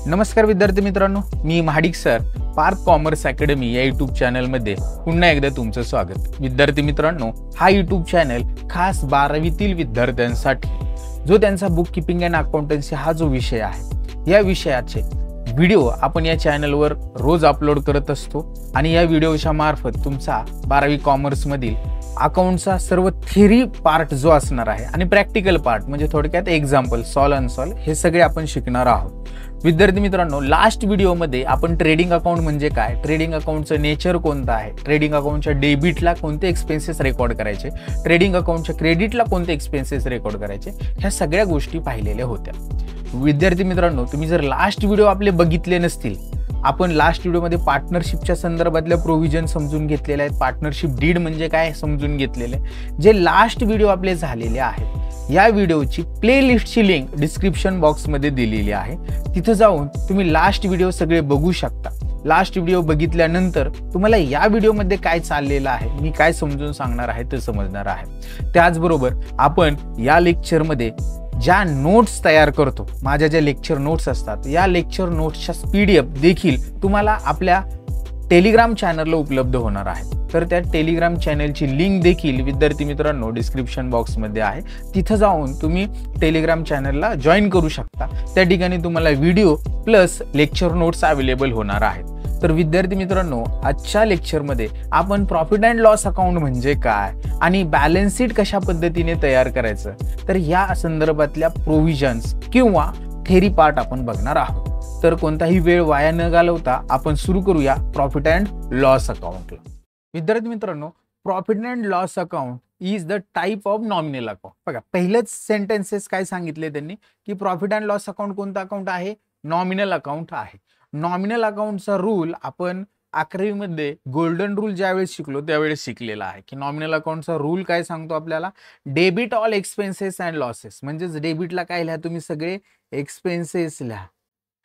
नमस्कार विद्यार्थी मित्रांनो, मी Mahadik sir Parth commerce academy या यूट्यूब चॅनलमध्ये पुन्हा एकदा तुमचं स्वागत। विद्यार्थी मित्रांनो, हा यूट्यूब चॅनल खास 12वीतील विद्यार्थ्यांसाठी जो त्यांचा बुक कीपिंग अँड अकाउंटन्सी हा जो विषय आहे, या विषयाचे व्हिडिओ आपण या चॅनलवर रोज अपलोड करत असतो आणि या व्हिडिओच्या मार्फत तुमचा 12वी कॉमर्स मधील अकाउंटचा सर्व थिअरी पार्ट जो असणार आहे आणि प्रॅक्टिकल पार्ट म्हणजे थोडक्यात एक्झाम्पल सॉल्व अनसॉल्व हे सगळे आपण शिकणार आहोत। विद्यार्थी मित्रांनो, लास्ट व्हिडिओमध्ये आपण ट्रेडिंग अकाउंट म्हणजे काय, ट्रेडिंग अकाउंटचं नेचर कोणतं आहे, ट्रेडिंग अकाउंटच्या डेबिटला कोणते एक्सपेन्सेस रेकॉर्ड करायचे, ट्रेडिंग अकाउंटच्या क्रेडिटला कोणते एक्सपेन्सेस रेकॉर्ड करायचे, ह्या सगळ्या गोष्टी पाहिलेल्या होत्या। विद्यार्थी मित्रांनो, तुम्ही जर लास्ट व्हिडिओ आपले बघितले नसतील, आपण लास्ट व्हिडिओमध्ये पार्टनरशिपच्या संदर्भातल्या प्रोव्हिजन समजून घेतलेले आहेत, पार्टनरशिप डीड म्हणजे काय समजून घेतलेले। जे लास्ट व्हिडिओ आपले झालेले आहेत, या व्हिडिओची प्लेलिस्टची लिंक डिस्क्रिप्शन बॉक्समध्ये दिलेली आहे, तिथं जाऊन तुम्ही लास्ट व्हिडिओ सगळे बघू शकता। लास्ट व्हिडिओ बघितल्यानंतर तुम्हाला या व्हिडिओमध्ये काय चाललेलं आहे, मी काय समजून सांगणार आहे ते समजणार आहे। त्याचबरोबर आपण या लेक्चरमध्ये ज्या नोट्स तयार करतो, माझ्या ज्या लेक्चर नोट्स असतात, या लेक्चर नोट्सच्या PDF देखील तुम्हाला आपल्या टेलिग्राम चॅनलला उपलब्ध होणार आहे। तर त्या टेलिग्राम चॅनलची लिंक देखील विद्यार्थी मित्रांनो डिस्क्रिप्शन बॉक्समध्ये आहे, तिथं जाऊन तुम्ही टेलिग्राम चॅनलला जॉईन करू शकता। त्या ठिकाणी तुम्हाला video plus lecture notes available होणार आहेत। तर विद्यार्थी मित्रांनो, आजच्या लेक्चरमध्ये आपण प्रॉफिट अँड लॉस अकाउंट म्हणजे काय आणि बॅलन्स शीट कशा पद्धतीने तयार करायचं, तर या संदर्भातल्या प्रोव्हिजन्स किंवा थेरी पार्ट आपण बघणार आहोत। तर कोणताही वेळ वाया न घालवता आपण सुरू करूया प्रॉफिट अँड लॉस अकाउंटला। विद्यार्थी मित्रांनो, profit and loss account is the type of nominal account. बघा, पहिलेच सेंटेन्सेस काय सांगितले त्यांनी की प्रॉफिट अँड लॉस अकाउंट कोणता अकाउंट आहे, नॉमिनल अकाउंट आहे। नॉमिनल अकाउंटचा रूल आपण 11वी मध्ये गोल्डन रूल ज्यावेळेस शिकलो त्यावेळेस शिकलेला आहे की नॉमिनल अकाउंटचा रूल काय सांगतो आपल्याला, debit all expenses and losses, म्हणजेच डेबिटला काय लिहा तुम्ही सगळे एक्सपेन्सेस लिहा,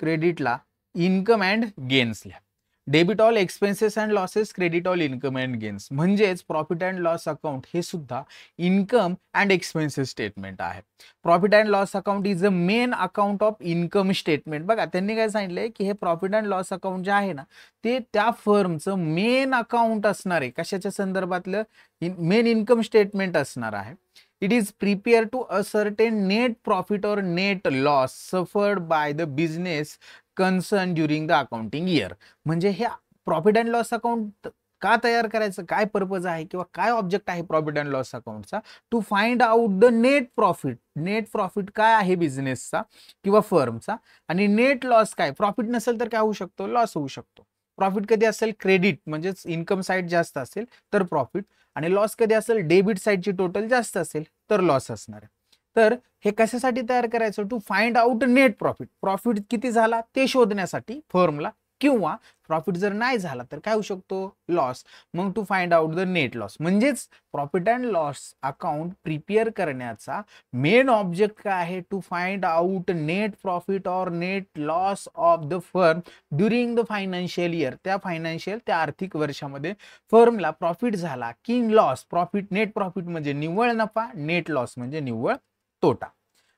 क्रेडिटला इन्कम अँड गेन्स लिहा। Debit all expenses and losses, credit all income and gains, म्हणजेच प्रॉफिट अँड लॉस अकाउंट हे सुद्धा इन्कम अँड एक्सपेन्सेस स्टेटमेंट आहे। Profit and loss account is a main account of income statement. बघा, त्यांनी काय सांगितलंय की हे प्रॉफिट अँड लॉस अकाउंट जे आहे ना, ते त्या फर्मचं मेन अकाउंट असणार आहे, कशाच्या संदर्भातलं, मेन इन्कम स्टेटमेंट असणार आहे। It is prepared to ascertain net profit or net loss suffered by the business concerned during the accounting year। म्हणजे हे प्रॉफिट अँड लॉस अकाउंट का तयार करायचं, काय पर्पज आहे किंवा काय ऑब्जेक्ट आहे प्रॉफिट अँड लॉस अकाउंटचा, to find out the net profit. Net profit काय आहे बिझनेसचा किंवा फर्मचा, आणि नेट लॉस काय, प्रॉफिट नसेल तर काय होऊ शकतो, लॉस होऊ शकतो। प्रॉफिट कधी असेल, क्रेडिट म्हणजेच इन्कम साइड जास्त असेल तर प्रॉफिट, आणि लॉस कधी असेल, डेबिट साइडची टोटल जास्त असेल तर लॉस असणार आहे। तर हे कशासाठी तयार करायचं, to find out net profit, profit किती झाला ते शोधण्यासाठी फर्मला, किंवा प्रॉफिट जर नाही झाला तर काय होऊ शकतो, लॉस, मग to find out the net loss. म्हणजेच profit and loss account prepare करण्याचा मेन ऑब्जेक्ट काय आहे, to find out net profit और net loss of the firm during the financial year. त्या आर्थिक वर्षामध्ये फर्मला प्रॉफिट झाला की लॉस, प्रॉफिट नेट प्रॉफिट म्हणजे निव्वळ नफा, नेट लॉस म्हणजे निव्वळ तोटा।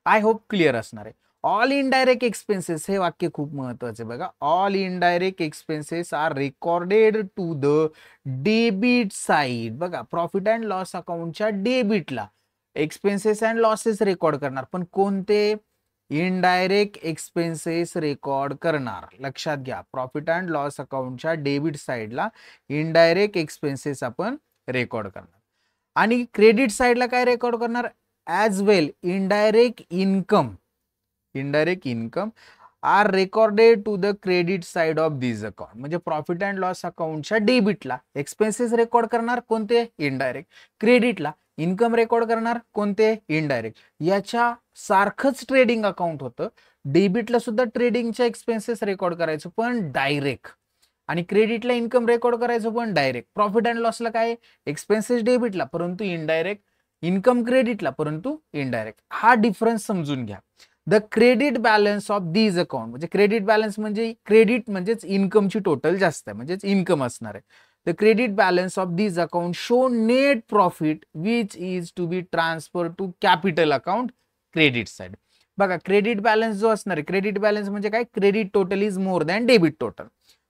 आय होप क्लिअर असणार आहे। ऑल इनडायरेक्ट एक्सपेन्सेस, हे वाक्य खूप महत्वाचे बघा, all indirect expenses are recorded to the debit side. बघा, प्रॉफिट अँड लॉस अकाउंटच्या डेबिटला एक्सपेन्सेस अँड लॉसेस रेकॉर्ड करणार, पण कोणते, इनडायरेक्ट एक्सपेन्सेस रेकॉर्ड करणार। लक्षात घ्या, प्रॉफिट अँड लॉस अकाउंटच्या डेबिट साइडला इनडायरेक्ट एक्सपेन्सेस आपण रेकॉर्ड करणार, आणि क्रेडिट साइडला काय रेकॉर्ड करणार, as well indirect income are recorded to the credit side of this account. म्हणजे प्रॉफिट अँड लॉस अकाउंटच्या डेबिटला एक्सपेन्सेस रेकॉर्ड करणार कोणते, इनडायरेक्ट, क्रेडिटला इन्कम रेकॉर्ड करणार कोणते, इनडायरेक्ट। याच्या सारखंच ट्रेडिंग अकाउंट होतं, डेबिटला सुद्धा ट्रेडिंगच्या एक्सपेन्सेस रेकॉर्ड करायचं पण डायरेक्ट, आणि क्रेडिटला इन्कम रेकॉर्ड करायचं पण डायरेक्ट। प्रॉफिट अँड लॉसला काय, एक्सपेन्सेस डेबिटला परंतु इनडायरेक्ट, इन्कम क्रेडिटला परंतु इनडायरेक्ट। हा डिफरन्स समजून घ्या। The credit balance of these account, म्हणजे क्रेडिट बॅलन्स म्हणजे क्रेडिट म्हणजेच इन्कमची टोटल जास्त आहे, म्हणजेच इन्कम असणार आहे। The credit balance of these account show net profit which is to be transfer to capital account credit side. बघा क्रेडिट बॅलन्स जो असणार आहे, क्रेडिट बॅलन्स म्हणजे काय, credit total is more than debit total.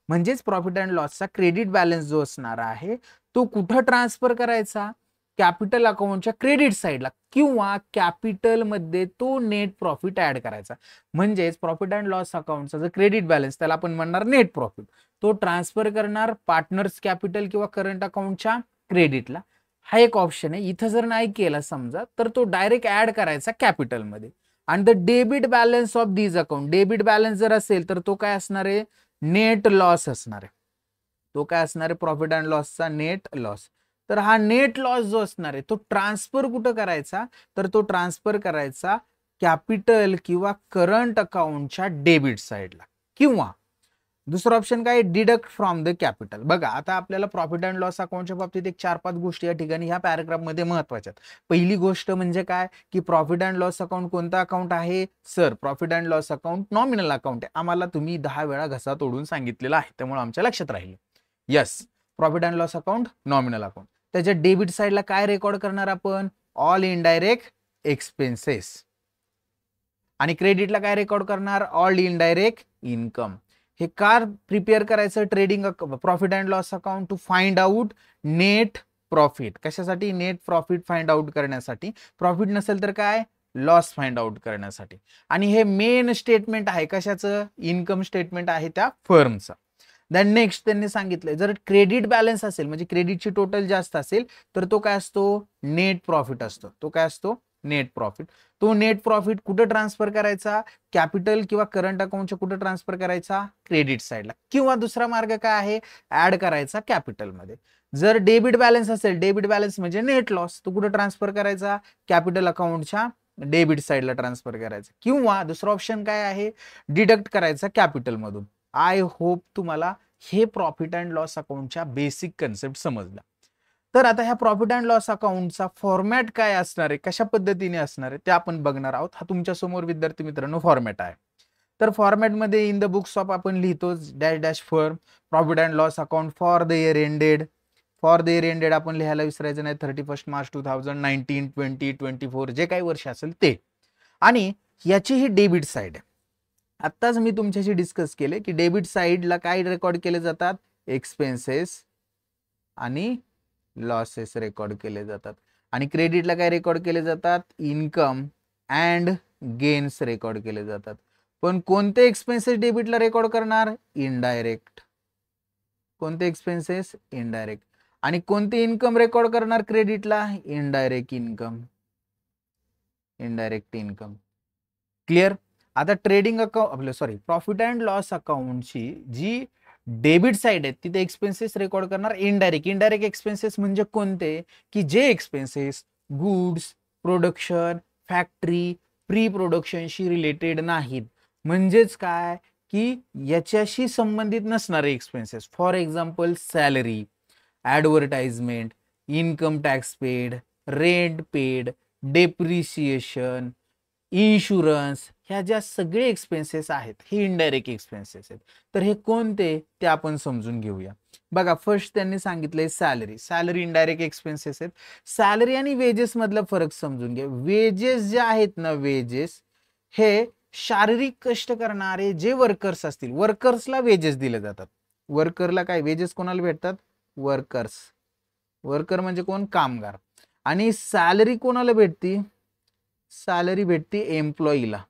म्हणजेच profit and लॉसचा credit balance जो असणार आहे तो कुठं ट्रान्सफर करायचा, कॅपिटल अकाउंटच्या क्रेडिट साईडला, किंवा कॅपिटल मध्ये तो नेट प्रॉफिट ऍड करायचा. म्हणजेच प्रॉफिट अँड लॉस अकाउंटचा जो क्रेडिट बॅलन्स त्याला आपण म्हणणार नेट प्रॉफिट, तो ट्रान्सफर करणार पार्टनर्स कॅपिटल किंवा करंट अकाउंटच्या क्रेडिटला. हा एक ऑप्शन आहे. इथं जर नाही केला समजा तर तो डायरेक्ट ऍड करायचा कॅपिटल मध्ये. आणि the debit balance of these account, debit balance जर असेल तर तो काय असणार आहे, नेट लॉस असणार आहे. तो काय असणार आहे, प्रॉफिट अँड लॉसचा नेट लॉस. तर हा नेट लॉस जो असणार आहे तो ट्रान्सफर कुठं करायचा, तर तो ट्रान्सफर करायचा कॅपिटल किंवा करंट अकाउंटच्या डेबिट साईडला. किंवा दुसरा ऑप्शन काय, डिडक्ट फ्रॉम द कॅपिटल. बघा आता आपल्याला प्रॉफिट अँड लॉस अकाउंटच्या बाबतीत एक 4-5 गोष्टी या ठिकाणी ह्या पॅराग्राफ मध्ये महत्वाच्या आहेत. पहिली गोष्ट म्हणजे काय, की प्रॉफिट अँड लॉस अकाउंट कोणता अकाउंट आहे, sir profit and loss account nominal account आहे. आम्हाला तुम्ही 10 वेळा घसा तोडून सांगितलेलं आहे, त्यामुळे आमच्या लक्षात राहील. Yes, profit and loss account nominal account. त्याच्या डेबिट साईडला काय रेकॉर्ड करणार आपण, ऑल इनडायरेक्ट एक्सपेन्सेस. आणि क्रेडिटला काय रेकॉर्ड करणार, ऑल इनडायरेक्ट इन्कम. हे कार प्रिपेअर करायचं trading profit and loss account to find out net profit. कशासाठी, नेट प्रॉफिट फाइंड आउट करण्यासाठी. प्रॉफिट नसेल तर काय, लॉस फाइंड आउट करण्यासाठी. आणि हे मेन स्टेटमेंट आहे कशाचं, इन्कम स्टेटमेंट आहे त्या फर्मचं. देन नेक्स्ट त्यांनी सांगितलंय जर क्रेडिट बॅलन्स असेल म्हणजे क्रेडिटची टोटल जास्त असेल तर तो काय असतो, नेट प्रॉफिट असतो. तो काय असतो, नेट प्रॉफिट. तो नेट प्रॉफिट कुठे ट्रान्सफर करायचा, कॅपिटल किंवा करंट अकाउंटच्या कुठे ट्रान्सफर करायचा, क्रेडिट साईडला. किंवा दुसरा मार्ग काय आहे, ऍड करायचा कॅपिटल मध्ये. जर डेबिट बॅलन्स असेल, डेबिट बॅलन्स म्हणजे नेट लॉस, तो कुठे ट्रान्सफर करायचा, कॅपिटल अकाउंटच्या डेबिट साईडला ट्रान्सफर करायचा. किंवा दुसरा ऑप्शन काय आहे, डिडक्ट करायचा कॅपिटल मधून. आय होप तुम्हाला हे प्रॉफिट अँड लॉस अकाउंटच्या बेसिक कन्सेप्ट समजला. तर आता ह्या प्रॉफिट अँड लॉस अकाउंटचा फॉर्मॅट काय असणार आहे, कशा पद्धतीने असणार आहे ते आपण बघणार आहोत. हा तुमच्या समोर विद्यार्थी मित्रांनो फॉर्मॅट आहे. तर फॉर्मॅटमध्ये इन द बुक्स ऑफ आपण लिहितो dash dash firm profit and loss account for the year ended. For the year ended आपण लिहायला विसरायचं नाही, 31 मार्च 2019, 20, 24 जे काही वर्ष असेल ते. आणि याची ही डेबिट साईड आहे. आत्ताच मी तुमच्याशी डिस्कस केले की डेबिट साईडला काय रेकॉर्ड केले जातात, एक्सपेन्सेस आणि लॉसेस रेकॉर्ड केले जातात. आणि क्रेडिटला काय रेकॉर्ड केले जातात, इन्कम अँड गेन्स रेकॉर्ड केले जातात. पण कोणते एक्सपेन्सेस डेबिटला रेकॉर्ड करणार, इनडायरेक्ट. कोणते एक्सपेन्सेस, इनडायरेक्ट. आणि कोणते इन्कम रेकॉर्ड करणार क्रेडिटला, indirect income. Indirect income. Clear. आता ट्रेडिंग अकाउंट आपलं सॉरी प्रॉफिट अँड लॉस अकाउंटची जी डेबिट साइड आहे तिथे एक्सपेन्सेस रेकॉर्ड करणार इनडायरेक्ट. इनडायरेक्ट एक्सपेन्सेस म्हणजे कोणते, की जे एक्सपेन्सेस गुड्स प्रोडक्शन फॅक्टरी प्री प्रोडक्शनशी रिलेटेड नाहीत. म्हणजेच काय, की याच्याशी संबंधित नसणारे expenses. For example salary, advertisement, income tax paid, rent paid, depreciation, insurance, ह्या ज्या सगळे एक्सपेन्सेस आहेत हे इनडायरेक्ट एक्सपेन्सेस आहेत. तर हे कोणते ते आपण समजून घेऊया. बघा फर्स्ट त्यांनी सांगितलंय सॅलरी. सॅलरी इनडायरेक्ट एक्सपेन्सेस आहेत. सॅलरी आणि वेजेस मधला फरक समजून घ्या. वेजेस जे आहेत ना, वेजेस हे शारीरिक कष्ट करणारे जे वर्कर्स असतील, वर्कर्सला वेजेस दिले जातात. वर्करला काय वेजेस कोणाला भेटतात, वर्कर्स. वर्कर म्हणजे कोण, कामगार. आणि सॅलरी कोणाला भेटती, सॅलरी भेटते एम्प्लॉईला.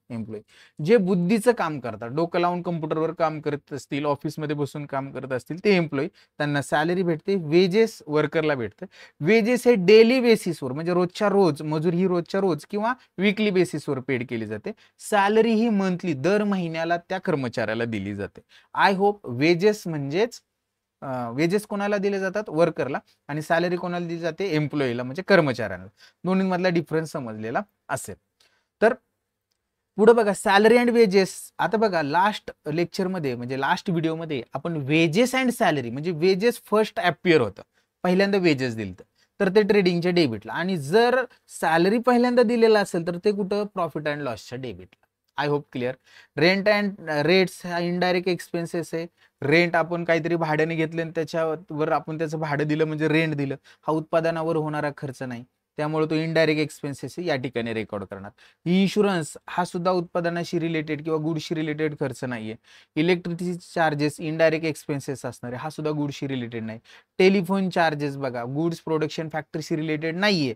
एम्प्लॉई जे बुद्धीचं काम करतात, डोकं लावून कम्प्युटरवर काम करत असतील, ऑफिसमध्ये बसून काम करत असतील ते एम्प्लॉई, त्यांना सॅलरी भेटते. वेजेस वर्करला भेटते. वेजेस हे डेली बेसिसवर म्हणजे रोजच्या रोज, मजूर ही रोजच्या रोज किंवा वीकली बेसिसवर पेड केली जाते. सॅलरी ही मंथली दर महिन्याला त्या कर्मचाऱ्याला दिली जाते. आय होप वेजेस म्हणजेच वेजेस कोणाला दिले जातात, वर्करला. आणि सॅलरी कोणाला दिली जाते, एम्प्लॉईला म्हणजे कर्मचाऱ्यांना. दोन्हीमधला डिफरन्स समजलेला असेल. तर पुढे बघा सॅलरी अँड वेजेस. आता बघा लास्ट लेक्चरमध्ये म्हणजे लास्ट व्हिडिओमध्ये आपण वेजेस अँड सॅलरी म्हणजे वेजेस फर्स्ट अपियर होतं, पहिल्यांदा वेजेस दिलं तर ते ट्रेडिंगच्या डेबिटला. आणि जर सॅलरी पहिल्यांदा दिलेला असेल तर ते कुठं, प्रॉफिट अँड लॉसच्या डेबिटला. I hope clear. Rent and rates हा इनडायरेक्ट एक्सपेन्सेस आहे. रेंट आपण काहीतरी भाड्याने घेतले आणि त्याच्यावर आपण त्याचं भाडं दिलं म्हणजे रेंट दिलं, हा उत्पादनावर होणारा खर्च नाही. त्यामुळे तो इनडायरेक्ट एक्सपेन्सेस या ठिकाणी रेकॉर्ड करणार. इन्शुरन्स हा सुद्धा उत्पादनाशी रिलेटेड किंवा गुडशी रिलेटेड खर्च नाहीये. इलेक्ट्रिसिटी चार्जेस इनडायरेक्ट एक्सपेन्सेस असणार आहे, हा सुद्धा गुडशी रिलेटेड नाही. टेलिफोन चार्जेस बघा, गुड्स प्रोडक्शन फॅक्टरीशी रिलेटेड नाहीये,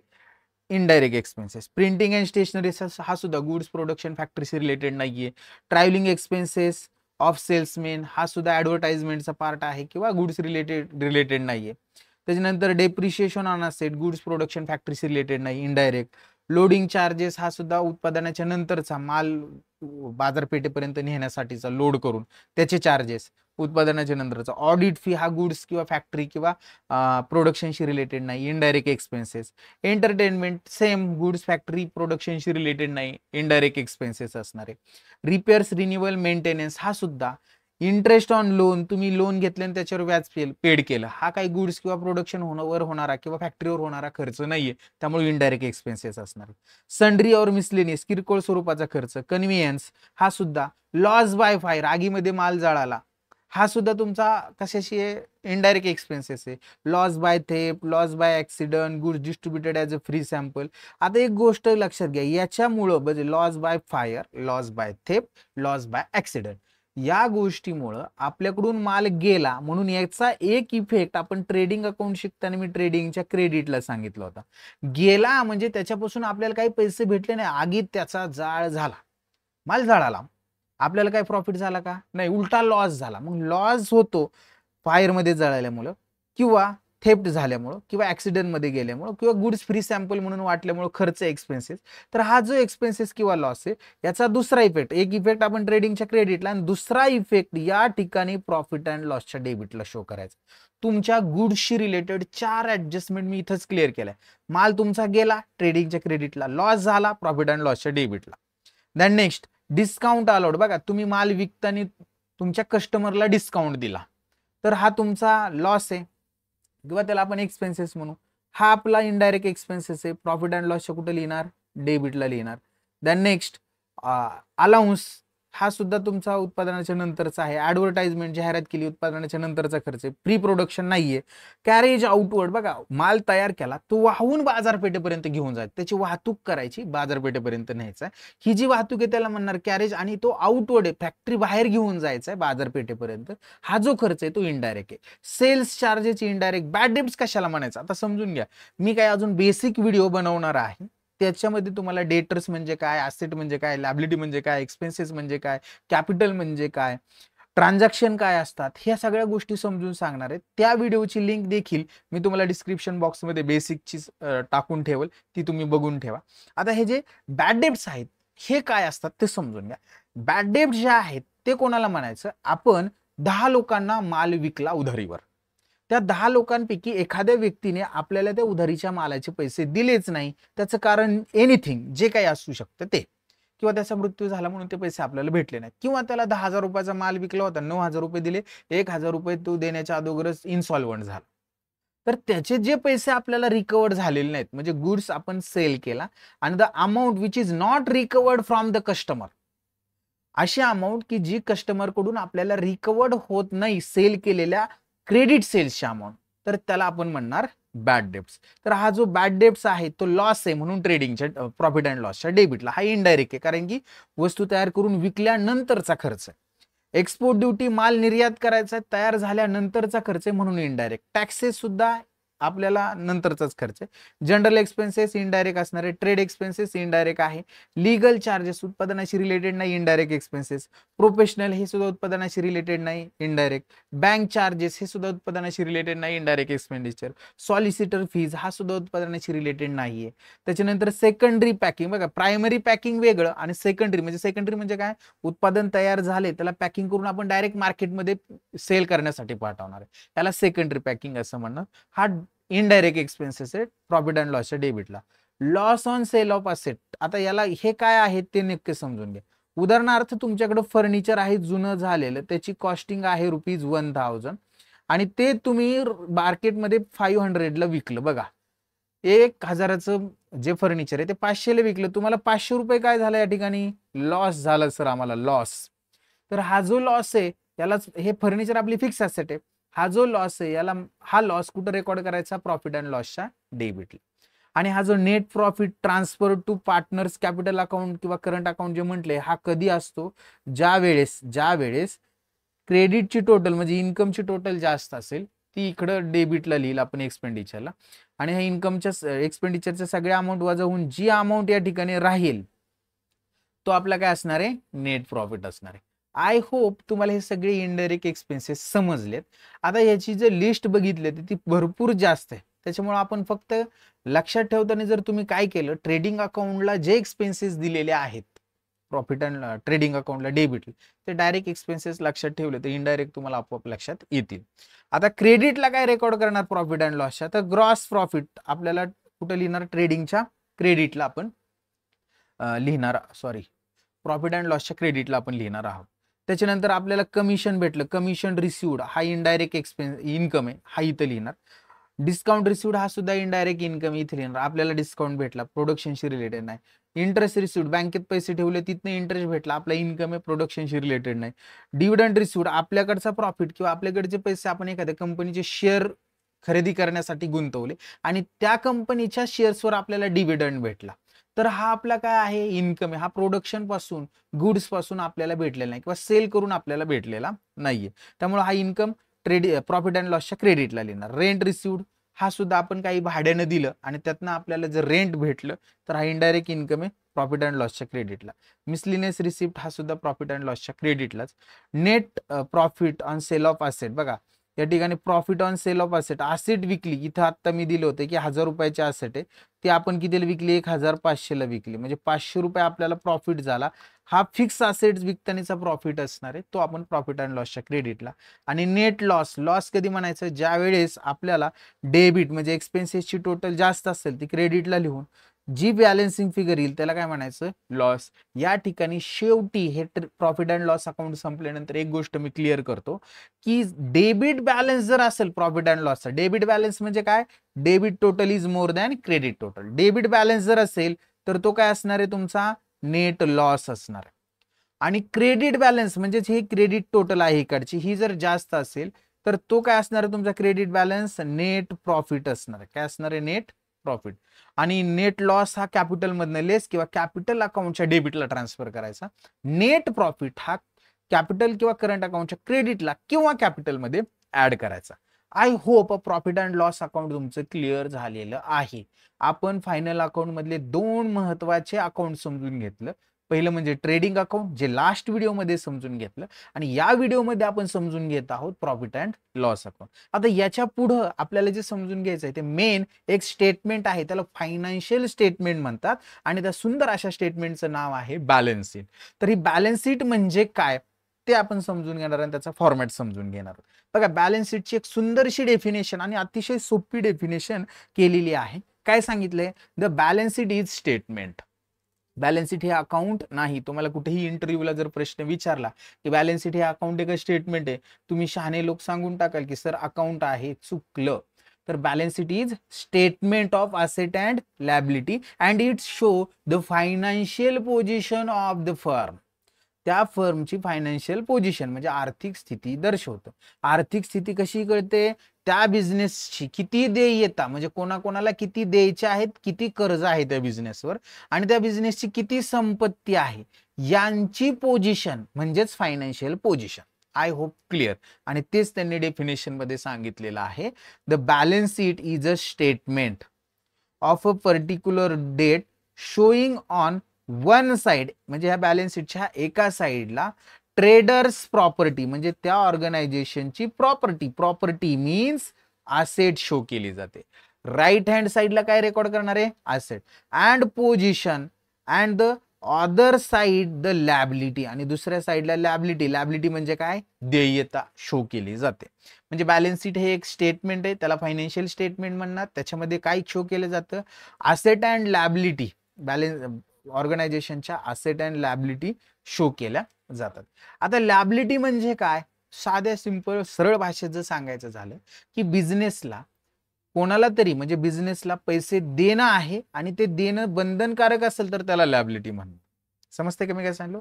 indirect expenses. Printing and stationery हा सुद्धा गुड्स प्रोडक्शन फॅक्टरीशी रिलेटेड नाहीये. ट्रॅव्हलिंग एक्सपेन्सेस ऑफ सेल्समेन हा सुद्धा ऍडव्हर्टाइजमेंटचा पार्ट आहे किंवा गुड्स रिलेटेड नाहीये. त्याच्यानंतर depreciation on asset goods production फॅक्टरीशी रिलेटेड नाही, इनडायरेक्ट. लोडिंग चार्जेस हा सुद्धा उत्पादनाच्या नंतरचा माल बाजारपेठेपर्यंत नेण्यासाठीचा लोड करून त्याचे चार्जेस उत्पादनाच्या नंतरचा. ऑडिट फी हा गुड्स किंवा फॅक्टरी किंवा प्रोडक्शनशी रिलेटेड नाही, indirect expenses. Entertainment same goods factory प्रोडक्शनशी रिलेटेड नाही, इनडायरेक्ट एक्सपेन्सेस असणारे. रिपेअर्स रिन्युअल मेंटेनन्स हा सुद्धा. इंटरेस्ट ऑन लोन, तुम्ही लोन घेतले आणि त्याच्यावर व्याज पेड केलं, हा काही गुड्स किंवा प्रोडक्शन वर होणारा किंवा फॅक्टरीवर होणारा खर्च नाहीये, त्यामुळे इनडायरेक्ट एक्सपेन्सेस असणार. सन्ड्री और मिसलेनियस किरकोळ स्वरूपाचा खर्च. कन्व्हियन्स हा सुद्धा. लॉस बाय फायर आगीमध्ये माल जळाला, हा सुद्धा तुमचा कशाशी आहे, इनडायरेक्ट एक्सपेन्सेस आहे. Loss by theft, loss by accident, goods distributed as a free sample. आता एक गोष्ट लक्षात घ्या, याच्यामुळं म्हणजे loss by fire, loss by theft, loss by accident, या गोष्टीमुळं आपल्याकडून माल गेला म्हणून याचा एक इफेक्ट आपण ट्रेडिंग अकाउंट शिकताना मी ट्रेडिंगच्या क्रेडिटला सांगितलं होता. गेला म्हणजे त्याच्यापासून आपल्याला काही पैसे भेटले नाही, आगीत त्याचा जाळ झाला, माल जळाला, आपल्याला काय प्रॉफिट झाला का नाही, उलटा लॉस झाला. मग लॉस होतो फायरमध्ये जळाल्यामुळं किंवा थेफ्ट झाल्यामुळं किंवा ऍक्सिडेंट मध्ये गेल्यामुळं किंवा गुड्स फ्री सॅम्पल म्हणून वाटल्यामुळं खर्च एक्सपेन्सेस. तर हा जो एक्सपेन्सेस किंवा लॉस आहे याचा दुसरा इफेक्ट, एक इफेक्ट आपण ट्रेडिंगच्या क्रेडिटला आणि दुसरा इफेक्ट या ठिकाणी प्रॉफिट अँड लॉसच्या डेबिटला शो करायचा. तुमच्या गुड्सशी रिलेटेड 4 ऍडजस्टमेंट मी इथंच क्लिअर केलाय. माल तुमचा गेला ट्रेडिंगच्या क्रेडिटला, लॉस झाला प्रॉफिट अँड लॉसच्या डेबिटला. Then next discount allowed. बघा तुम्ही माल विकताना तुमच्या कस्टमरला डिस्काउंट दिला तर हा तुमचा लॉस आहे किंवा त्याला आपण एक्सपेन्सेस म्हणू, हा आपला इनडायरेक्ट एक्सपेन्सेस आहे. प्रॉफिट अँड लॉसच्या कुठे लिहिणार, डेबिटला लिहिणार. देन नेक्स्ट अलाउन्स हा सुद्धा तुमचा उत्पादनाच्या नंतरचा आहे. ऍडव्हर्टाइजमेंट जाहिरात केली उत्पादनाच्या नंतरचा खर्च आहे, प्री प्रोडक्शन नाहीये. कॅरेज आउटवर्ड, बघा माल तयार केला तो वाहून बाजारपेठेपर्यंत घेऊन जायचा, त्याची वाहतूक करायची बाजारपेठेपर्यंत न्यायचा, ही जी वाहतूक आहे त्याला म्हणणार कॅरेज. आणि तो आउटवर्ड आहे, फॅक्टरी बाहेर घेऊन जायचा आहे बाजारपेठेपर्यंत, हा जो खर्च आहे तो इनडायरेक्ट आहे. Sales charges indirect. Bad debts कशाला म्हणायचं आता समजून घ्या, मी काय अजून बेसिक व्हिडिओ बनवणार आहे त्याच्यामध्ये तुम्हाला डेटर्स म्हणजे काय, ॲसेट म्हणजे काय, लायबिलिटी म्हणजे काय, एक्सपेन्सेस म्हणजे काय, कॅपिटल म्हणजे काय, ट्रान्झॅक्शन काय असतात, ह्या सगळ्या गोष्टी समजून सांगणार आहेत. त्या व्हिडिओची लिंक देखील मी तुम्हाला डिस्क्रिप्शन बॉक्समध्ये बेसिकची टाकून ठेवल, ती तुम्ही बघून ठेवा. आता हे जे बॅड डेब्ट्स आहेत हे काय असतात ते समजून घ्या. बॅड डेब्ट जे आहेत ते कोणाला म्हणायचं, आपण 10 लोकांना माल विकला उधारीवर, त्या 10 लोकांपैकी एखाद्या व्यक्तीने आपल्याला त्या उधारीच्या मालाचे पैसे दिलेच नाही, त्याचं कारण एनिथिंग जे काही असू शकतं ते, किंवा त्याचा मृत्यू झाला म्हणून ते पैसे आपल्याला भेटले नाही, किंवा त्याला 10,000 रुपयाचा माल विकला होता, 9,000 रुपये दिले, 1,000 रुपये तो देण्याच्या अगोदरच इन्सॉल्वंट झाला, तर त्याचे जे पैसे आपल्याला रिकवर्ड झालेले नाहीत, म्हणजे गुड्स आपण सेल केला आणि the amount which is not recovered from the customer, अशी अमाऊंट की जी कस्टमर कडून आपल्याला रिकवर्ड होत नाही सेल केलेल्या क्रेडिट सेल्सची अमाऊंट, तर त्याला आपण म्हणणार बॅड डेब्ट्स. तर हा जो बॅड डेब्ट्स आहे तो लॉस आहे म्हणून ट्रेडिंगच्या प्रॉफिट अँड लॉसच्या डेबिटला, हा इनडायरेक्ट आहे कारण की वस्तू तयार करून विकल्यानंतरचा खर्च आहे. एक्सपोर्ट ड्युटी माल निर्यात करायचा तयार झाल्यानंतरचा खर्च आहे म्हणून इनडायरेक्ट. टॅक्सेस सुद्धा आपल्याला नंतरचाच खर्च आहे. जनरल एक्सपेन्सेस इनडायरेक्ट असणार आहे. ट्रेड एक्सपेन्सेस इनडायरेक्ट आहे. लीगल चार्जेस उत्पादनाशी रिलेटेड नाही, इनडायरेक्ट एक्सपेन्सेस. प्रोफेशनल हे सुद्धा उत्पादनाशी रिलेटेड नाही, इनडायरेक्ट. बँक चार्जेस हे सुद्धा उत्पादनाशी रिलेटेड नाही, इनडायरेक्ट एक्सपेंडिचर. सॉलिसिटर फीज हा सुद्धा उत्पादनाशी रिलेटेड नाहीये. त्याच्यानंतर सेकंडरी पॅकिंग, बघा प्रायमरी पॅकिंग वेगळं आणि सेकंडरी म्हणजे काय, उत्पादन तयार झाले त्याला पॅकिंग करून आपण डायरेक्ट मार्केटमध्ये सेल करण्यासाठी पाठवणार आहे, त्याला सेकंडरी पॅकिंग असं म्हणणं. हा इनडायरेक्ट एक्सपेन्सेस आहे प्रॉफिट अँड लॉसच्या डेबिटला. Loss on sale of asset, आता याला हे काय आहे ते नक्की समजून घ्या. उदाहरणार्थ तुमच्याकडे फर्निचर आहे जुनं झालेलं, त्याची कॉस्टिंग आहे ₹1000 आणि ते तुम्ही मार्केटमध्ये 500ला विकलं. बघा 1000चं जे फर्निचर आहे ते 500ला विकलं, तुम्हाला ₹500 काय झालं या ठिकाणी, लॉस झाला सर आम्हाला, लॉस. तर हा जो लॉस आहे यालाच, हे फर्निचर आपली फिक्स असेट आहे, हा जो लॉस आहे याला, हा लॉस कुठं रेकॉर्ड करायचा, प्रॉफिट अँड लॉसच्या डेबिटला. आणि हा जो net profit transfer to partners capital account किंवा करंट अकाउंट जे म्हटले, हा कधी असतो, ज्या वेळेस क्रेडिटची टोटल म्हणजे इन्कमची टोटल जास्त असेल, ती इकडं डेबिटला लिहिल आपण एक्सपेंडिचरला, आणि ह्या इन्कमच्या एक्सपेंडिचरच्या सगळ्या अमाऊंट वजा होऊन जी अमाऊंट या ठिकाणी राहील तो आपला काय असणार आहे, नेट प्रॉफिट असणार आहे. आय होप तुम्हाला हे सगळे इनडायरेक्ट एक्सपेन्सेस समजलेत. आता याची जर लिस्ट बघितली तर ती भरपूर जास्त आहे, त्याच्यामुळे आपण फक्त लक्षात ठेवताना जर तुम्ही काय केलं, ट्रेडिंग अकाउंटला जे एक्सपेन्सेस दिलेले आहेत प्रॉफिट अँड ट्रेडिंग अकाउंटला डेबिट, ते डायरेक्ट एक्सपेन्सेस लक्षात ठेवले तर इनडायरेक्ट तुम्हाला आपोआप लक्षात येतील. आता क्रेडिटला काय रेकॉर्ड करणार प्रॉफिट अँड लॉसच्या, तर ग्रॉस प्रॉफिट आपल्याला कुठे लिहिणार, ट्रेडिंगच्या क्रेडिटला आपण लिहिणार, प्रॉफिट अँड लॉसच्या क्रेडिटला आपण लिहिणार आहोत. त्याच्यानंतर आपल्याला कमिशन भेटलं, कमिशन रिसिव्ड हा इनडायरेक्ट इन्कम आहे, हा इथं लिहिणार. डिस्काउंट रिसिव्ड हा सुद्धा इनडायरेक्ट इन्कम इथे लिहिणार, आपल्याला डिस्काउंट भेटला, प्रोडक्शनशी रिलेटेड नाही. इंटरेस्ट रिसिव्ड, बँकेत पैसे ठेवले तिथनं इंटरेस्ट भेटला, आपला इन्कम आहे, प्रोडक्शनशी रिलेटेड नाही. डिव्हिडंड रिसिव्ड, आपल्याकडचा प्रॉफिट किंवा आपल्याकडचे पैसे आपण एखाद्या कंपनीचे शेअर खरेदी करण्यासाठी गुंतवले आणि त्या कंपनीच्या शेअर्सवर आपल्याला डिव्हिडंड भेटला, तर हा आपला काय आहे, इन्कम आहे. हा प्रोडक्शन पासून, गुड्स पासून आपल्याला भेटलेला नाही किंवा सेल करून आपल्याला भेटलेला नाहीये, त्यामुळे हा इन्कम प्रॉफिट अँड लॉसच्या क्रेडिटला लिहिणार. रेंट रिसिव्ड हा सुद्धा आपण काही भाड्यानं दिलं आणि त्यातनं आपल्याला जर रेंट भेटलं तर हा इनडायरेक्ट इन्कम आहे, प्रॉफिट अँड लॉसच्या क्रेडिटला. मिसलिनियस रिसिप्ट हा सुद्धा प्रॉफिट अँड लॉसच्या क्रेडिटलाच. Net profit on sale of asset, बघा या ठिकाणी profit on sale of asset, asset विकली, इथं आता मी दिलं होतं की 1000 रुपयाचे असेट आहे, ते आपण कितीला विकली, 1500ला विकली, म्हणजे 500 रुपये आपल्याला प्रॉफिट झाला. हा फिक्स असेट्स विकतानीचा प्रॉफिट असणार आहे, तो आपण प्रॉफिट अँड लॉसच्या क्रेडिटला. आणि नेट लॉस कधी म्हणायचं, ज्या वेळेस आपल्याला डेबिट म्हणजे एक्सपेन्सेसची टोटल जास्त असेल ती क्रेडिटला लिहून जी बॅलन्सिंग फिगर येईल त्याला काय म्हणायचं, लॉस. या ठिकाणी शेवटी हे प्रॉफिट अँड लॉस अकाउंट संपल्यानंतर एक गोष्ट मी क्लिअर करतो की डेबिट बॅलन्स जर असेल प्रॉफिट अँड लॉसचा, डेबिट बॅलन्स म्हणजे काय, debit total is more than credit total. Debit balance जर असेल तर तो काय असणार आहे, तुमचा नेट लॉस असणार आहे. आणि क्रेडिट बॅलन्स म्हणजे हे क्रेडिट टोटल आहे इकडची, ही जर जास्त असेल तर तो काय असणार आहे, तुमचा क्रेडिट बॅलन्स नेट प्रॉफिट असणार आहे. काय असणार आहे, नेट प्रॉफिट. आणि नेट लॉस हा कॅपिटल मधनं लेस किंवा कॅपिटल अकाउंटच्या डेबिटला ट्रान्सफर करायचा. नेट प्रॉफिट हा कॅपिटल किंवा करंट अकाउंटच्या क्रेडिटला किंवा कॅपिटलमध्ये ऍड करायचा. I hope profit and loss account तुमचं क्लिअर झालेलं आहे. आपण फायनल अकाउंट मधले 2 महत्वाचे अकाउंट समजून घेतलं. पहिलं म्हणजे ट्रेडिंग अकाउंट, जे लास्ट व्हिडिओमध्ये समजून घेतलं, आणि या व्हिडिओमध्ये आपण समजून घेत आहोत प्रॉफिट अँड लॉस अकाउंट. आता याच्या पुढं आपल्याला जे समजून घ्यायचं आहे ते मेन एक स्टेटमेंट आहे, त्याला फायनान्शियल स्टेटमेंट म्हणतात, आणि त्या सुंदर अशा स्टेटमेंटचं नाव आहे बॅलन्स शीट. तर ही बॅलन्स शीट म्हणजे काय ते आपण समजून घेणार आणि त्याचा फॉर्मॅट समजून घेणार. बघा, बॅलन्स शीटची एक सुंदरशी डेफिनेशन आणि अतिशय सोपी डेफिनेशन केलेली आहे. काय सांगितलंय, the balance sheet is statement. Balance sheet हे अकाउंट नाही. तुम्हाला कुठेही इंटरव्ह्यूला जर प्रश्न विचारला की बॅलन्स शीट हे अकाउंट आहे का स्टेटमेंट आहे, तुम्ही शहाणे लोक सांगून टाकाल की सर अकाउंट आहे, चुकलं. तर balance sheet is statement of asset and liability and it show the financial position of the firm. त्या फर्मची फायनान्शियल पोझिशन म्हणजे आर्थिक स्थिती दर्शवतं. आर्थिक स्थिती कशी कळते, त्या बिझनेसची किती देयता म्हणजे कोणाकोणाला किती द्यायचे आहेत, किती कर्ज आहे त्या बिझनेसवर, आणि त्या बिझनेसची किती संपत्ती आहे, यांची पोझिशन म्हणजेच financial position. I hope clear. आणि तेच त्यांनी डेफिनेशन मध्ये सांगितलेलं आहे. The balance sheet is a statement of a particular date showing on one side, म्हणजे ह्या बॅलन्स शीटच्या एका साइडला ट्रेडर्स प्रॉपर्टी म्हणजे त्या ऑर्गनायझेशनची प्रॉपर्टी मीन्स असेट शो केली जाते. राईट हँड साइडला काय रेकॉर्ड करणार आहे, asset and position, and the other side the liability, आणि दुसऱ्या साइडला लॅबिलिटी म्हणजे काय, देयता शो केली जाते. म्हणजे बॅलन्स शीट हे एक स्टेटमेंट आहे, त्याला फायनान्शियल स्टेटमेंट म्हणतात. त्याच्यामध्ये काय शो केलं जातं, असेट अँड लॅबिलिटी, बॅलन्स ऑर्गनायझेशनच्या असेट अँड लॅबिलिटी शो केल्या जातात. आता लॅबिलिटी म्हणजे काय, साध्या सिंपल सरळ भाषेत जर सांगायचं झालं की बिझनेसला कोणाला तरी म्हणजे बिझनेसला पैसे देणं आहे आणि ते देणं बंधनकारक असेल तर त्याला लॅबिलिटी म्हणतात. समजते का मी काय सांगलो,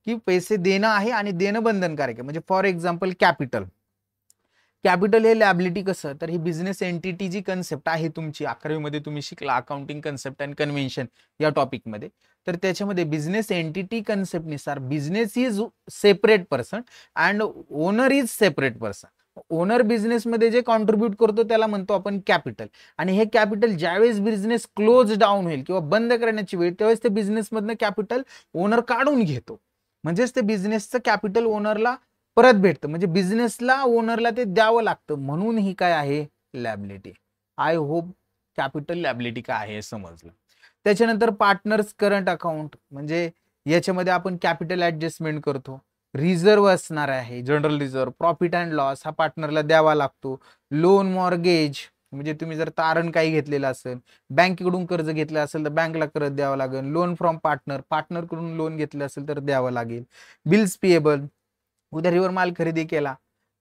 की पैसे देणं आहे आणि देणं बंधनकारक आहे. म्हणजे फॉर एक्झाम्पल कॅपिटल हे लॅबिलिटी कसं, तर ही बिझनेस एंटिटी जी कन्सेप्ट आहे तुमची 11वी मध्ये तुम्ही शिकला अकाउंटिंग कन्सेप्ट अँड कन्व्हेन्शन या टॉपिकमध्ये, तर त्याच्यामध्ये बिझनेस एंटिटी कन्सेप्टनुसार business is separate person and owner is separate person. Owner बिझनेसमध्ये जे कॉन्ट्रीब्यूट करतो त्याला म्हणतो आपण कॅपिटल, आणि हे कॅपिटल ज्यावेळेस बिझनेस क्लोज डाऊन होईल किंवा बंद करण्याची वेळ त्यावेळेस ते बिझनेसमधनं कॅपिटल ओनर काढून घेतो, म्हणजेच ते बिझनेसचं कॅपिटल ओनरला परत भेटतं, म्हणजे बिझनेसला ओनरला ते द्यावं लागतं, म्हणून ही काय आहे liability. I hope capital liability काय आहे समजलं. त्याच्यानंतर पार्टनर्स करंट अकाउंट, म्हणजे याच्यामध्ये आपण कॅपिटल ऍडजस्टमेंट करतो. रिझर्व असणार आहे, general reserve, profit and loss हा पार्टनरला द्यावा लागतो. लोन मॉर्गेज, म्हणजे तुम्ही जर तारण काही घेतलेलं असेल, बँकेकडून कर्ज घेतलं असेल तर बँकला कर्ज द्यावं लागेल. लोन फ्रॉम पार्टनर, पार्टनरकडून लोन घेतलं असेल तर द्यावं लागेल. बिल्स पेएबल, उधारीवर माल खरेदी केला,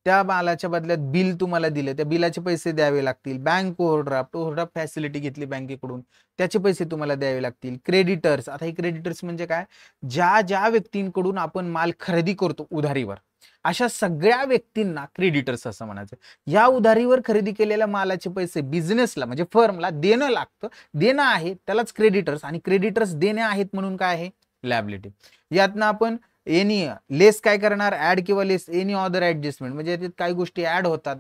त्या मालाच्या बदल्यात बिल तुम्हाला दिले, त्या बिलाचे पैसे द्यावे लागतील. बँक ओव्हरड्राफ्ट, ओव्हरड्राफ्ट फॅसिलिटी घेतली बँकेकडून, त्याचे पैसे तुम्हाला द्यावे लागतील. क्रेडिटर्स, आता हे क्रेडिटर्स म्हणजे काय, ज्या ज्या व्यक्तींकडून आपण माल खरेदी करतो उधारीवर, अशा सगळ्या व्यक्तींना क्रेडिटर्स असं म्हणायचं. या उधारीवर खरेदी केलेल्या मालाचे पैसे बिझनेसला म्हणजे फर्मला देणं लागतं, देणं आहे त्यालाच क्रेडिटर्स, आणि क्रेडिटर्स देणे आहेत म्हणून काय आहे लॅबिलिटी. यातनं आपण एनी लेस काय करणार, ऍड किंवा लेस एनी अदर ऍडजस्टमेंट, म्हणजे याच्यात काही गोष्टी ऍड होतात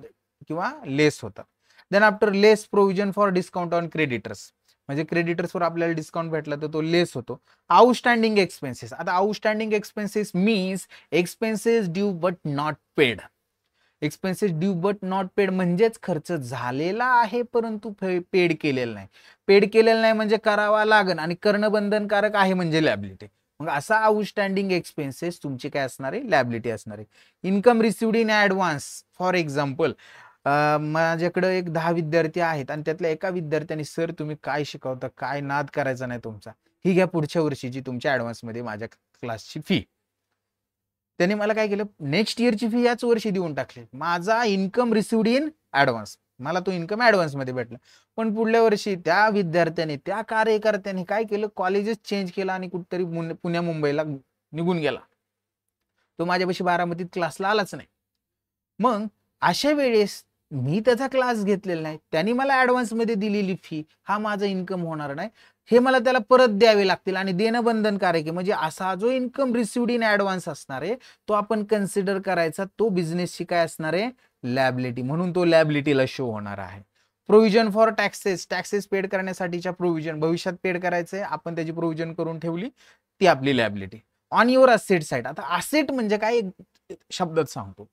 किंवा लेस होतात. Then after less provision for discount on creditors, म्हणजे क्रेडिटर्सवर आपल्याला डिस्काउंट भेटला तर तो लेस होतो. आउटस्टँडिंग एक्सपेन्सेस, आता outstanding expenses means expenses due but not paid. Expenses due but not paid म्हणजेच खर्च झालेला आहे परंतु पेड केलेला नाही. पेड केलेला नाही म्हणजे करावा लागेल, आणि करणं बंधनकारक आहे म्हणजे लॅबिलिटी. मग असा आउटस्टँडिंग एक्सपेन्सेस तुमची काय असणार आहे लॅबिलिटी असणार आहे. Income received in advance, for example माझ्याकडे एक 10 विद्यार्थी आहेत आणि त्यातल्या एका विद्यार्थ्याने सर तुम्ही काय शिकवता, काय नाद करायचा नाही तुमचा, ही घ्या पुढच्या वर्षीची तुमच्या ऍडव्हान्स मध्ये माझ्या क्लासची फी. त्याने मला काय केलं, नेक्स्ट इयरची फी याच वर्षी देऊन टाकली. माझा इन्कम रिसिव्ड इन ऍडव्हान्स, मला तो इन्कम ऍडव्हान्स मध्ये भेटला. पण पुढल्या वर्षी त्या विद्यार्थ्याने, त्या कार्यकर्त्याने काय केलं, कॉलेजेस चेंज केला आणि कुठेतरी पुण्या मुंबईला निघून गेला. तो माझ्यापाशी बारामतीत क्लासला आलाच नाही. मग अशा वेळेस मी त्याचा क्लास घेतलेला नाही, त्यांनी मला ऍडव्हान्स मध्ये दिलेली फी, हा माझा इन्कम होणार नाही, हे मला त्याला परत द्यावे लागतील आणि देणं बंधनकारक आहे. म्हणजे असा जो इन्कम रिसिव्ड इन ऍडव्हान्स असणार आहे तो आपण कन्सिडर करायचा, तो बिझनेसची काय असणार आहे लॅबिलिटी, म्हणून तो लॅबिलिटीला शो होणार आहे. Provision for taxes, taxes paid करण्यासाठीच्या प्रोव्हिजन, भविष्यात पेड करायचंय आपण त्याची प्रोव्हिजन करून ठेवली, ती आपली liability. On your asset side, आता असेट म्हणजे काय शब्दात सांगतो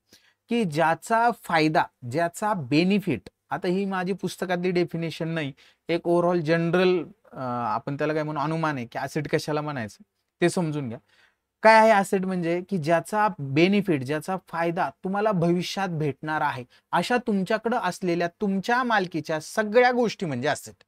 की ज्याचा फायदा, ज्याचा बेनिफिट, आता ही माझी पुस्तकातली डेफिनेशन नाही, एक ओव्हरऑल जनरल आपण त्याला काय म्हणू अनुमान आहे की ऍसेट कशाला म्हणायचं ते समजून घ्या. काय आहे ऍसेट म्हणजे की ज्याचा बेनिफिट, ज्याचा फायदा तुम्हाला भविष्यात भेटणार आहे, अशा तुमच्याकडे असलेल्या तुमच्या मालकीच्या सगळ्या गोष्टी म्हणजे ऍसेट.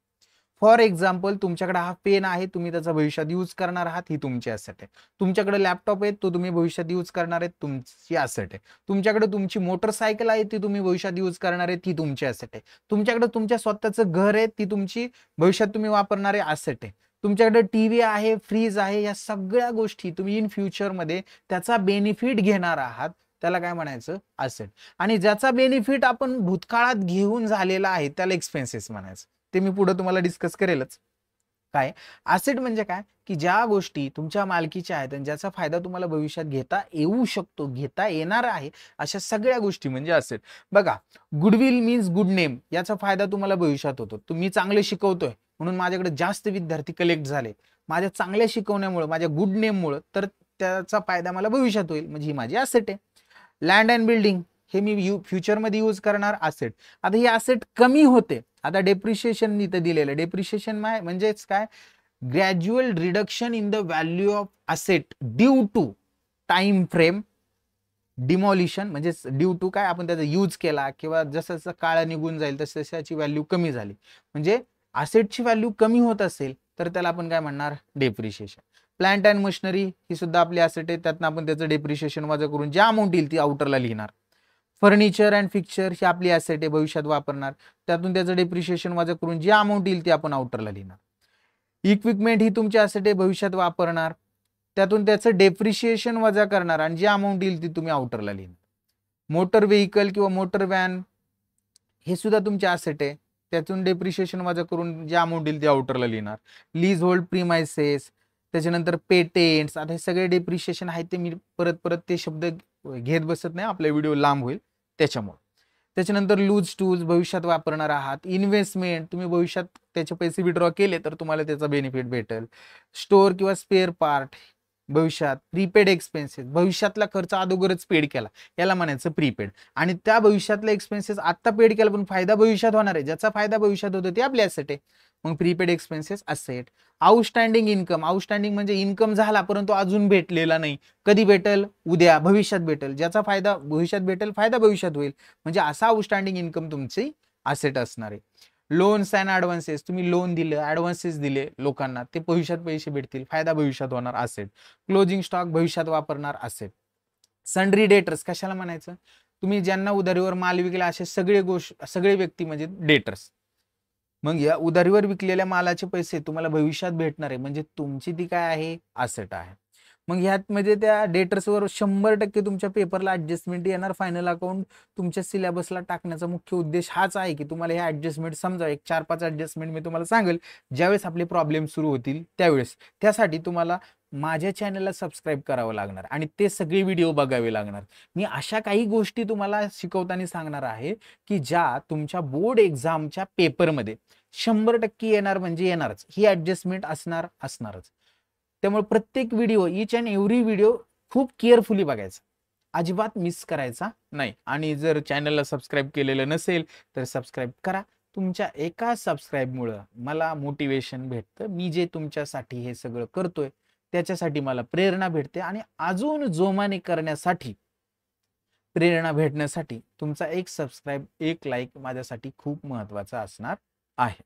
फॉर एक्झाम्पल तुमच्याकडे हा पेन आहे, तुम्ही त्याचा भविष्यात यूज करणार आहात, ही तुमची ऍसेट आहे. तुमच्याकडे लॅपटॉप आहे, तो तुम्ही भविष्यात यूज करणार आहेत, तुमची ऍसेट आहे. तुमच्याकडे तुमची मोटरसायकल आहे, ती तुम्ही भविष्यात यूज करणार आहे, ती तुमची ऍसेट आहे. तुमच्याकडे तुमच्या स्वतःचं घर आहे, ती तुमची भविष्यात तुम्ही वापरणारे ऍसेट आहे. तुमच्याकडे टीव्ही आहे, फ्रीज आहे, या सगळ्या गोष्टी तुम्ही इन फ्युचर मध्ये त्याचा बेनिफिट घेणार आहात, त्याला काय म्हणायचं ऍसेट. आणि ज्याचा बेनिफिट आपण भूतकाळात घेऊन झालेला आहे त्याला एक्सपेन्सेस म्हणायचं. ते मी पुढे तुम्हाला डिस्कस करेलच. काय ऍसेट म्हणजे काय की ज्या गोष्टी तुमच्या मालकीच्या आहेत आणि ज्याचा फायदा तुम्हाला भविष्यात घेता येऊ शकतो, घेता येणार आहे, अशा सगळ्या गोष्टी म्हणजे ऍसेट. बघा, गुडविल मीन्स गुड नेम, याचा फायदा तुम्हाला भविष्यात होतो. तुम्ही चांगले शिकवतोय म्हणून माझ्याकडे जास्त विद्यार्थी कलेक्ट झाले, माझ्या चांगल्या शिकवण्यामुळे, माझ्या गुड नेममुळे, तर त्याचा फायदा मला भविष्यात होईल, म्हणजे ही माझी ऍसेट आहे. लँड अँड बिल्डिंग, हे मी फ्युचरमध्ये यूज करणार ऍसेट. आता ही ऍसेट कमी होते, आता डेप्रिशिएशन इथं दिलेलं, डेप्रिशिएशन म्हणजेच काय, gradual reduction in the value of asset due to time frame demolition, म्हणजे ड्यू टू काय, आपण त्याचा यूज केला किंवा जसं जसं काळ निघून जाईल तसं त्याची व्हॅल्यू कमी झाली, म्हणजे असेटची व्हॅल्यू कमी होत असेल तर त्याला आपण काय म्हणणार डेप्रिशिएशन. प्लांट अँड मशिनरी ही सुद्धा आपली असेट आहे, त्यातनं आपण त्याचं डेप्रिशिएशन वजा करून जी अमाऊंट येईल ती आउटरला लिहिणार. फर्निचर अँड फिक्चर ही आपली ऍसेट आहे, भविष्यात वापरणार, त्यातून त्याचं डेप्रिशिएशन वजा करून जी अमाऊंट येईल ती आपण आउटरला लिहिणार. इक्विपमेंट ही तुमची ऍसेट आहे, भविष्यात वापरणार, त्यातून त्याचं डेप्रिशिएशन वजा करणार आणि जी अमाऊंट येईल ती तुम्ही आउटरला लिहिणार. मोटर व्हेकल किंवा मोटर व्हॅन हे सुद्धा तुमचे ॲसेट आहे, त्यातून डेप्रिशिएशन वजा करून जे अमाऊंट येईल ते आउटरला लिहिणार. लीज होल्ड प्रिमायसेस, त्याच्यानंतर पेटेंट्स, आता हे सगळे डेप्रिशिएशन आहेत ते मी परत परत ते शब्द घेत बसत नाही, आपला व्हिडिओ लांब होईल त्याच्यामुळे. त्याच्यानंतर लूज टूल्स भविष्यात वापरणार आहात. इन्व्हेस्टमेंट, तुम्ही भविष्यात त्याचे पैसे विड्रॉ केले तर तुम्हाला त्याचा बेनिफिट भेटेल. स्टोअर किंवा स्पेअर पार्ट भविष्यात. प्रीपेड एक्सपेन्सेस, भविष्यातला खर्च अगोदरच पेड केला, याला म्हणायचं प्रीपेड. आणि त्या भविष्यातला एक्सपेन्सेस आता पेड केला पण फायदा भविष्यात होणार आहे, ज्याचा फायदा भविष्यात होतो ते आपले ॲसेट आहे. मग prepaid expenses asset. Outstanding income, outstanding म्हणजे इन्कम झाला परंतु अजून भेटलेला नाही, कधी भेटेल, उद्या, भविष्यात भेटेल, ज्याचा फायदा भविष्यात भेटेल, फायदा भविष्यात होईल, म्हणजे असा आउटस्टँडिंग इन्कम तुमची असेट असणार आहे. लोन्स अँड ॲडव्हान्सेस, तुम्ही लोन दिलं, ॲडव्हान्सेस दिले लोकांना, ते भविष्यात पैसे भेटतील, फायदा भविष्यात होणार, असेट. क्लोजिंग स्टॉक भविष्यात वापरणार, असेट. सन्ड्री डेटर्स कशाला म्हणायचं, तुम्ही ज्यांना उधारीवर माल विकला असे सगळे व्यक्ती म्हणजे डेटर्स. मग या उधारीवर विकलेल्या मालाचे पैसे तुम्हाला भविष्यात भेटणार आहे, म्हणजे तुमची ती काय आहे, असेट आहे. मग ह्यात म्हणजे त्या डेटर्सवर 100% तुमच्या पेपरला ऍडजस्टमेंट येणार. फायनल अकाउंट तुमच्या सिलेबसला टाकण्याचा मुख्य उद्देश हाच आहे की तुम्हाला हे ऍडजस्टमेंट समजा, एक 4-5 ऍडजस्टमेंट मी तुम्हाला सांगेल ज्यावेळेस आपले प्रॉब्लेम सुरू होतील त्यावेळेस. त्यासाठी तुम्हाला माझ्या चॅनलला सबस्क्राईब करावं लागणार आणि ते सगळे व्हिडिओ बघावे लागणार. मी अशा काही गोष्टी तुम्हाला शिकवताना सांगणार आहे की ज्या तुमच्या बोर्ड एक्झामच्या पेपरमध्ये 100% येणार, म्हणजे येणारच, ही ऍडजस्टमेंट असणारच. त्यामुळे प्रत्येक video, each and every video खूप केअरफुली बघायचा, अजिबात मिस करायचा नाही. आणि जर चॅनलला सबस्क्राईब केलेलं नसेल तर सबस्क्राईब करा. तुमच्या एका सबस्क्राईबमुळं मला मोटिवेशन भेटतं, मी जे तुमच्यासाठी हे सगळं करतोय त्याच्यासाठी मला प्रेरणा भेटते आणि अजून जोमाने करण्यासाठी, प्रेरणा भेटण्यासाठी तुमचा एक सबस्क्राईब, एक लाईक माझ्यासाठी खूप महत्वाचा असणार आहे.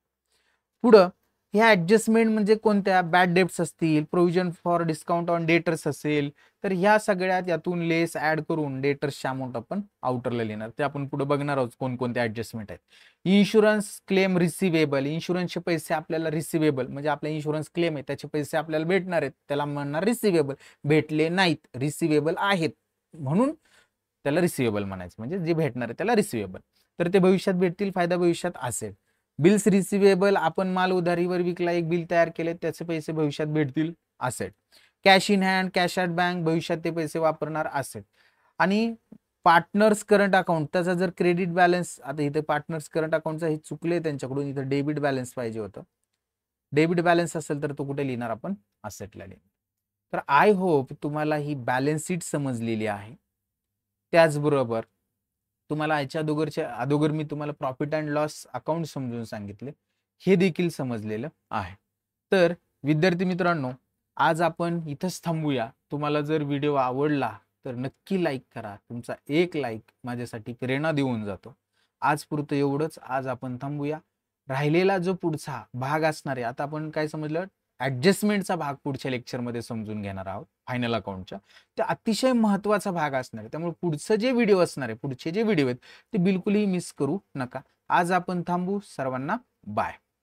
पुढं ह्या ऍडजस्टमेंट म्हणजे कोणत्या, बॅड डेब्ट्स असतील, provision for discount on debtors असेल, तर ह्या सगळ्यात यातून लेस ऍड करून डेटर्सची अमाऊंट आपण आउटरला लिहिणार. ते आपण पुढे बघणार आहोत कोणकोणते ऍडजस्टमेंट आहेत. इन्शुरन्स क्लेम रिसिवेबल, इन्शुरन्सचे पैसे आपल्याला रिसिवेबल म्हणजे आपला इन्शुरन्स क्लेम आहे त्याचे पैसे आपल्याला भेटणार आहेत, त्याला म्हणणार रिसिवेबल. भेटले नाहीत, रिसिवेबल आहेत म्हणून त्याला रिसिवेबल म्हणायचं, म्हणजे जे भेटणार आहे त्याला रिसिवेबल. तर ते भविष्यात भेटतील, फायदा भविष्यात असेल. बिल्स रिसिवेबल, आपण माल उधारीवर विकला, एक बिल तयार केले, त्याचे पैसे भविष्यात भेटतील, asset. Cash in hand, cash at bank, भविष्यात ते पैसे वापरणार, असेट. आणि पार्टनर्स करंट अकाउंट, त्याचा जर क्रेडिट बॅलन्स, आता इथे पार्टनर्स करंट अकाउंटचा हे चुकले त्यांच्याकडून, इथं डेबिट बॅलन्स पाहिजे होतं. डेबिट बॅलन्स असेल तर तो कुठे लिहिणार आपण, असेटला लिहिणार. तर आय होप तुम्हाला ही बॅलन्स शीट समजलेली आहे. त्याचबरोबर तुम्हाला याच्या अगोदर मी तुम्हाला प्रॉफिट अँड लॉस अकाउंट समजून सांगितले, हे देखील समजलेलं आहे. तर विद्यार्थी मित्रांनो, आज आपण इथंच थांबूया. तुम्हाला जर व्हिडिओ आवडला तर नक्की लाईक करा, तुमचा एक लाईक माझ्यासाठी प्रेरणा देऊन जातो. आज पुरतं एवढंच, आज आपण थांबूया. राहिलेला जो पुढचा भाग असणार आहे, आता आपण काय समजलं, ऍडजस्टमेंटचा भाग पुढच्या लेक्चरमध्ये समजून घेणार आहोत, फायनल अकाउंटच्या. ते अतिशय महत्त्वाचा भाग असणार आहे, त्यामुळे पुढचं जे व्हिडिओ असणार आहे, पुढचे जे व्हिडिओ आहेत ते बिलकुलही मिस करू नका. आज आपण थांबू. सर्वांना बाय.